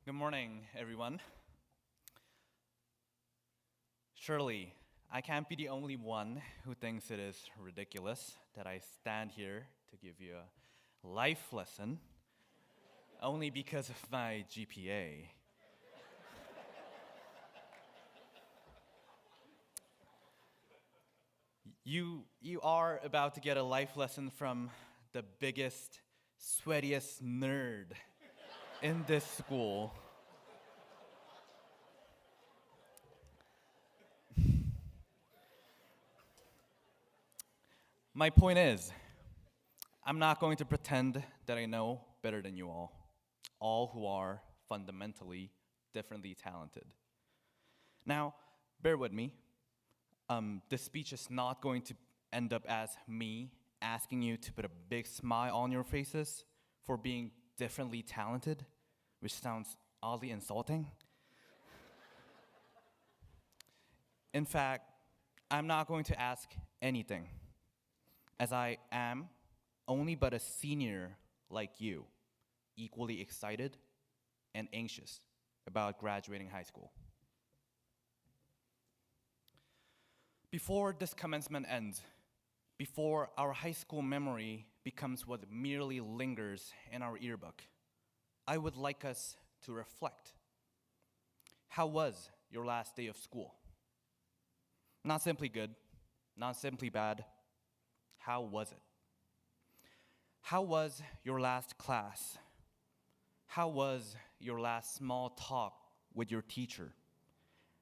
Good morning, everyone. Surely, I can't be the only one who thinks it is ridiculous that I stand here to give you a life lesson only because of my GPA. You are about to get a life lesson from the biggest, sweatiest nerd in this school. My point is, I'm not going to pretend that I know better than you all who are fundamentally differently talented. Now, bear with me. This speech is not going to end up as me asking you to put a big smile on your faces for being differently talented, which sounds oddly insulting. In fact, I'm not going to ask anything, as I am only but a senior like you, equally excited and anxious about graduating high school. Before this commencement ends, before our high school memory becomes what merely lingers in our yearbook, I would like us to reflect. How was your last day of school? Not simply good, not simply bad. How was it? How was your last class? How was your last small talk with your teacher?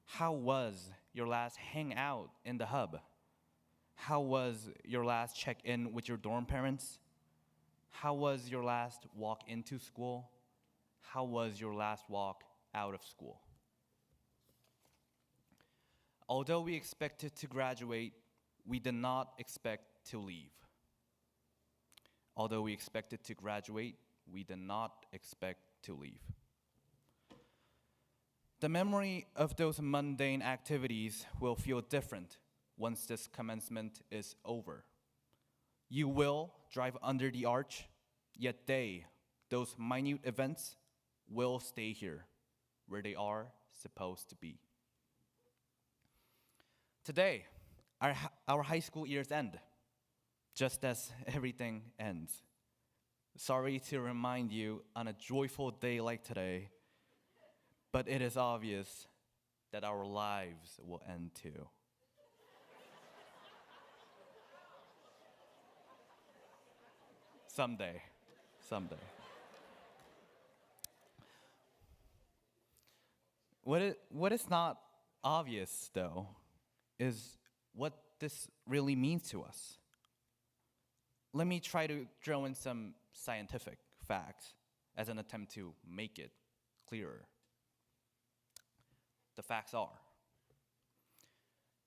How was your last hangout in the hub? How was your last check-in with your dorm parents? How was your last walk into school? How was your last walk out of school? Although we expected to graduate, we did not expect to leave. Although we expected to graduate, we did not expect to leave. The memory of those mundane activities will feel different once this commencement is over. You will drive under the arch, yet those minute events, will stay here, where they are supposed to be. Today, our high school years end, just as everything ends. Sorry to remind you on a joyful day like today, but it is obvious that our lives will end too. Someday. What is not obvious, though, is what this really means to us. Let me try to throw in some scientific facts as an attempt to make it clearer. The facts are,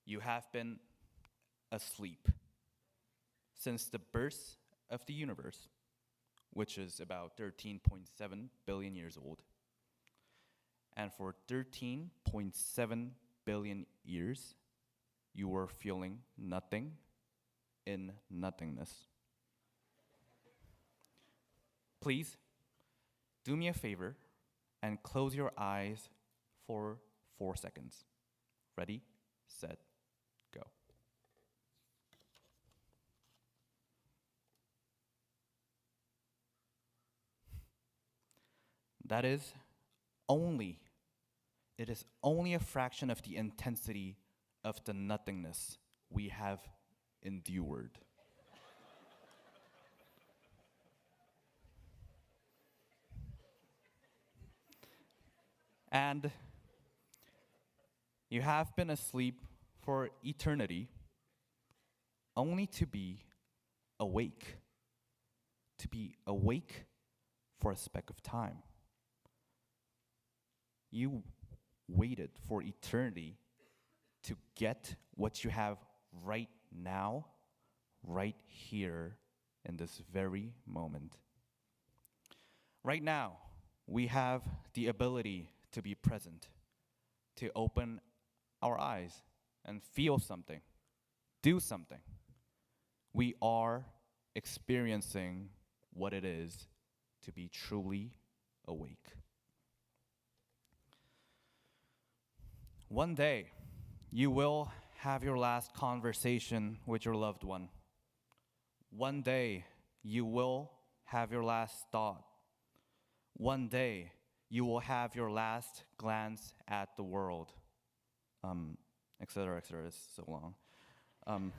you have been asleep since the birth of the universe, which is about 13.7 billion years old. And for 13.7 billion years, you were feeling nothing in nothingness. Please, do me a favor and close your eyes for 4 seconds. Ready, set, go. It is only a fraction of the intensity of the nothingness we have endured. And you have been asleep for eternity, only to be awake for a speck of time. You waited for eternity to get what you have right now, right here, in this very moment. Right now, we have the ability to be present, to open our eyes and feel something, do something. We are experiencing what it is to be truly awake. One day, you will have your last conversation with your loved one. One day, you will have your last thought. One day, you will have your last glance at the world. Et cetera, et cetera. It's so long.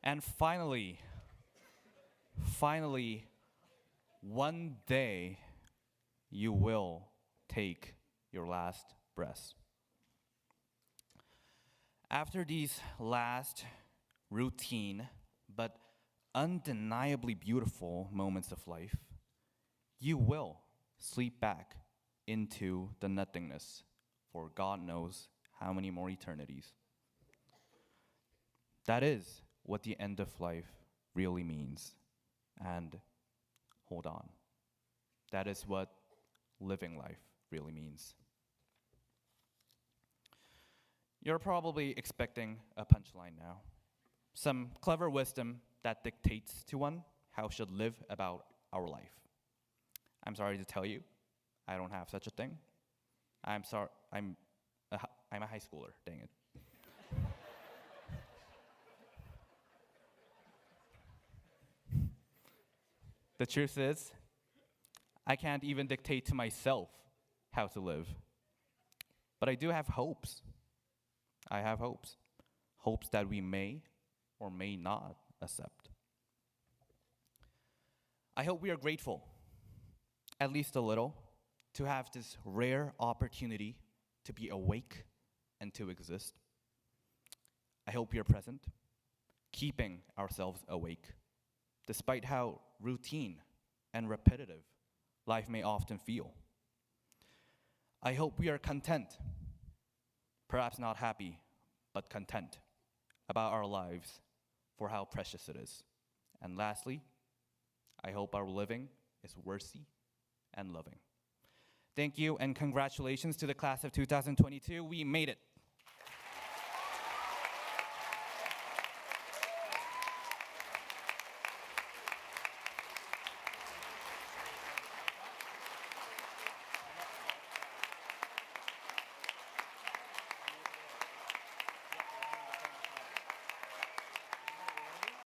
And finally, one day, you will take your last breath. After these last routine but undeniably beautiful moments of life, you will sleep back into the nothingness for God knows how many more eternities. That is what the end of life really means. And hold on, that is what living life really means. You're probably expecting a punchline now. Some clever wisdom that dictates to one how should live about our life. I'm sorry to tell you, I don't have such a thing. I'm a high schooler, dang it. The truth is, I can't even dictate to myself how to live. But I do have hopes. I have hopes. Hopes that we may or may not accept. I hope we are grateful, at least a little, to have this rare opportunity to be awake and to exist. I hope we are present, keeping ourselves awake, despite how routine and repetitive life may often feel. I hope we are content, perhaps not happy, but content about our lives for how precious it is. And lastly, I hope our living is worthy and loving. Thank you and congratulations to the class of 2022. We made it.